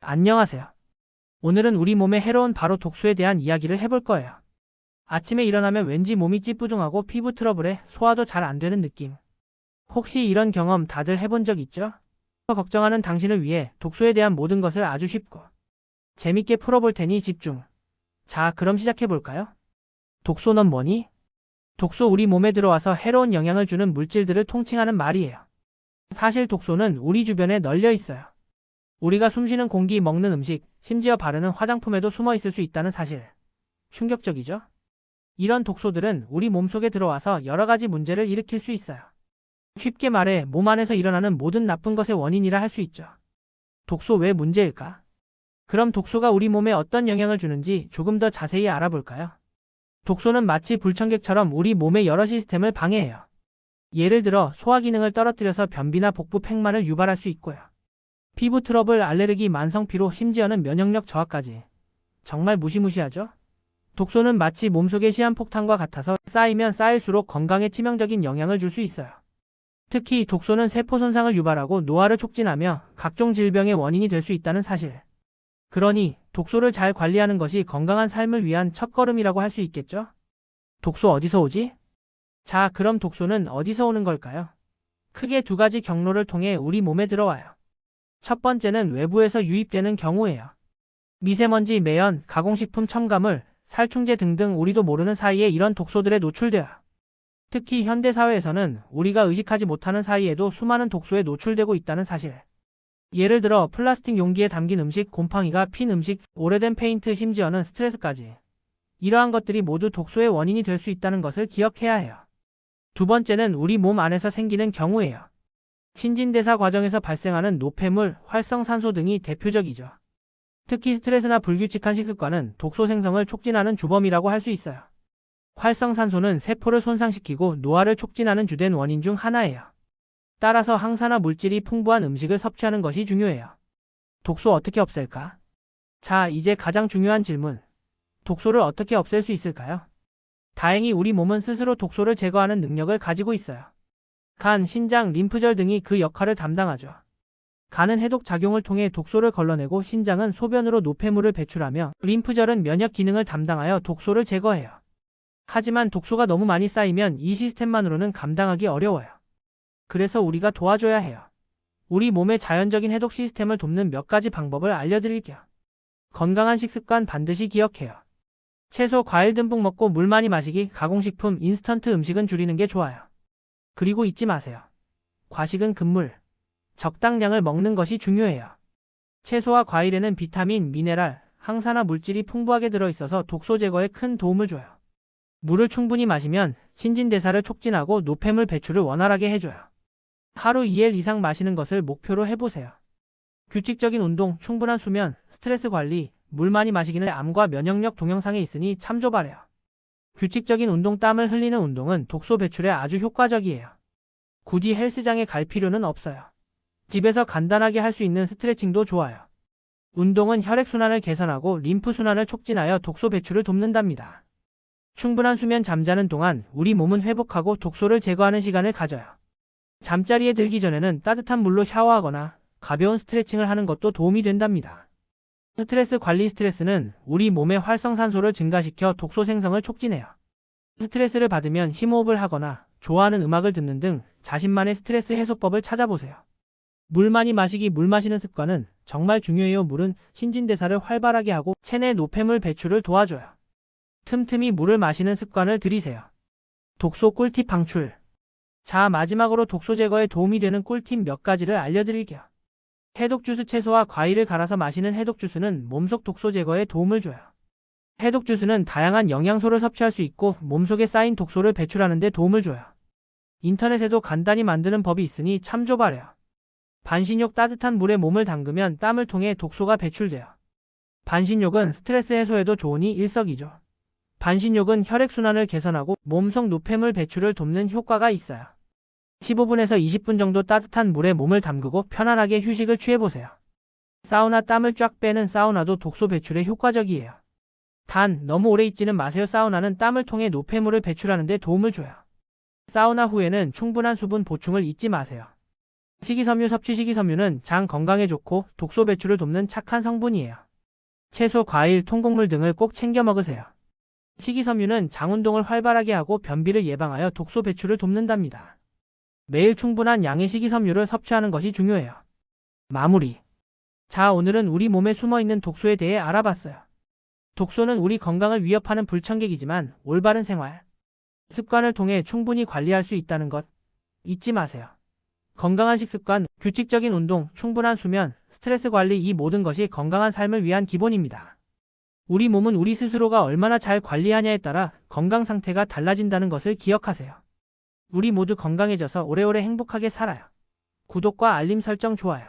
안녕하세요. 오늘은 우리 몸에 해로운 바로 독소에 대한 이야기를 해볼 거예요. 아침에 일어나면 왠지 몸이 찌뿌둥하고 피부 트러블에 소화도 잘 안 되는 느낌. 혹시 이런 경험 다들 해본 적 있죠? 걱정하는 당신을 위해 독소에 대한 모든 것을 아주 쉽고 재밌게 풀어볼 테니 집중. 자, 그럼 시작해볼까요? 독소는 뭐니? 독소 우리 몸에 들어와서 해로운 영향을 주는 물질들을 통칭하는 말이에요. 사실 독소는 우리 주변에 널려 있어요. 우리가 숨쉬는 공기, 먹는 음식, 심지어 바르는 화장품에도 숨어 있을 수 있다는 사실. 충격적이죠? 이런 독소들은 우리 몸속에 들어와서 여러 가지 문제를 일으킬 수 있어요. 쉽게 말해 몸 안에서 일어나는 모든 나쁜 것의 원인이라 할 수 있죠. 독소 왜 문제일까? 그럼 독소가 우리 몸에 어떤 영향을 주는지 조금 더 자세히 알아볼까요? 독소는 마치 불청객처럼 우리 몸의 여러 시스템을 방해해요. 예를 들어 소화 기능을 떨어뜨려서 변비나 복부 팽만을 유발할 수 있고요. 피부 트러블, 알레르기, 만성 피로, 심지어는 면역력 저하까지. 정말 무시무시하죠? 독소는 마치 몸속의 시한폭탄과 같아서 쌓이면 쌓일수록 건강에 치명적인 영향을 줄 수 있어요. 특히 독소는 세포 손상을 유발하고 노화를 촉진하며 각종 질병의 원인이 될 수 있다는 사실. 그러니 독소를 잘 관리하는 것이 건강한 삶을 위한 첫걸음이라고 할 수 있겠죠? 독소 어디서 오지? 자, 그럼 독소는 어디서 오는 걸까요? 크게 두 가지 경로를 통해 우리 몸에 들어와요. 첫 번째는 외부에서 유입되는 경우예요. 미세먼지, 매연, 가공식품, 첨가물, 살충제 등등 우리도 모르는 사이에 이런 독소들에 노출돼요. 특히 현대사회에서는 우리가 의식하지 못하는 사이에도 수많은 독소에 노출되고 있다는 사실. 예를 들어 플라스틱 용기에 담긴 음식, 곰팡이가 핀 음식, 오래된 페인트, 심지어는 스트레스까지. 이러한 것들이 모두 독소의 원인이 될 수 있다는 것을 기억해야 해요. 두 번째는 우리 몸 안에서 생기는 경우예요. 신진대사 과정에서 발생하는 노폐물, 활성산소 등이 대표적이죠. 특히 스트레스나 불규칙한 식습관은 독소 생성을 촉진하는 주범이라고 할 수 있어요. 활성산소는 세포를 손상시키고 노화를 촉진하는 주된 원인 중 하나예요. 따라서 항산화 물질이 풍부한 음식을 섭취하는 것이 중요해요. 독소 어떻게 없앨까? 자, 이제 가장 중요한 질문. 독소를 어떻게 없앨 수 있을까요? 다행히 우리 몸은 스스로 독소를 제거하는 능력을 가지고 있어요. 간, 신장, 림프절 등이 그 역할을 담당하죠. 간은 해독 작용을 통해 독소를 걸러내고 신장은 소변으로 노폐물을 배출하며 림프절은 면역 기능을 담당하여 독소를 제거해요. 하지만 독소가 너무 많이 쌓이면 이 시스템만으로는 감당하기 어려워요. 그래서 우리가 도와줘야 해요. 우리 몸의 자연적인 해독 시스템을 돕는 몇 가지 방법을 알려드릴게요. 건강한 식습관 반드시 기억해요. 채소, 과일 듬뿍 먹고 물 많이 마시기, 가공식품, 인스턴트 음식은 줄이는 게 좋아요. 그리고 잊지 마세요. 과식은 금물. 적당량을 먹는 것이 중요해요. 채소와 과일에는 비타민, 미네랄, 항산화 물질이 풍부하게 들어있어서 독소 제거에 큰 도움을 줘요. 물을 충분히 마시면 신진대사를 촉진하고 노폐물 배출을 원활하게 해줘요. 하루 2일 이상 마시는 것을 목표로 해보세요. 규칙적인 운동, 충분한 수면, 스트레스 관리, 물 많이 마시기는 암과 면역력 동영상에 있으니 참조바래요. 규칙적인 운동, 땀을 흘리는 운동은 독소 배출에 아주 효과적이에요. 굳이 헬스장에 갈 필요는 없어요. 집에서 간단하게 할 수 있는 스트레칭도 좋아요. 운동은 혈액순환을 개선하고 림프순환을 촉진하여 독소 배출을 돕는답니다. 충분한 수면, 잠자는 동안 우리 몸은 회복하고 독소를 제거하는 시간을 가져요. 잠자리에 들기 전에는 따뜻한 물로 샤워하거나 가벼운 스트레칭을 하는 것도 도움이 된답니다. 스트레스 관리. 스트레스는 우리 몸의 활성산소를 증가시켜 독소 생성을 촉진해요. 스트레스를 받으면 심호흡을 하거나 좋아하는 음악을 듣는 등 자신만의 스트레스 해소법을 찾아보세요. 물 많이 마시기. 물 마시는 습관은 정말 중요해요. 물은 신진대사를 활발하게 하고 체내 노폐물 배출을 도와줘요. 틈틈이 물을 마시는 습관을 들이세요. 독소 꿀팁 방출. 자, 마지막으로 독소 제거에 도움이 되는 꿀팁 몇 가지를 알려드릴게요. 해독주스. 채소와 과일을 갈아서 마시는 해독주스는 몸속 독소 제거에 도움을 줘요. 해독주스는 다양한 영양소를 섭취할 수 있고 몸속에 쌓인 독소를 배출하는 데 도움을 줘요. 인터넷에도 간단히 만드는 법이 있으니 참조바래요. 반신욕. 따뜻한 물에 몸을 담그면 땀을 통해 독소가 배출돼요. 반신욕은 스트레스 해소에도 좋으니 일석이조. 반신욕은 혈액순환을 개선하고 몸속 노폐물 배출을 돕는 효과가 있어요. 15분에서 20분 정도 따뜻한 물에 몸을 담그고 편안하게 휴식을 취해보세요. 사우나. 땀을 쫙 빼는 사우나도 독소 배출에 효과적이에요. 단, 너무 오래 있지는 마세요. 사우나는 땀을 통해 노폐물을 배출하는 데 도움을 줘요. 사우나 후에는 충분한 수분 보충을 잊지 마세요. 식이섬유 섭취. 식이섬유는 장 건강에 좋고 독소 배출을 돕는 착한 성분이에요. 채소, 과일, 통곡물 등을 꼭 챙겨 먹으세요. 식이섬유는 장 운동을 활발하게 하고 변비를 예방하여 독소 배출을 돕는답니다. 매일 충분한 양의 식이섬유를 섭취하는 것이 중요해요. 마무리. 자, 오늘은 우리 몸에 숨어있는 독소에 대해 알아봤어요. 독소는 우리 건강을 위협하는 불청객이지만 올바른 생활 습관을 통해 충분히 관리할 수 있다는 것 잊지 마세요. 건강한 식습관, 규칙적인 운동, 충분한 수면, 스트레스 관리, 이 모든 것이 건강한 삶을 위한 기본입니다. 우리 몸은 우리 스스로가 얼마나 잘 관리하냐에 따라 건강 상태가 달라진다는 것을 기억하세요. 우리 모두 건강해져서 오래오래 행복하게 살아요. 구독과 알림 설정, 좋아요.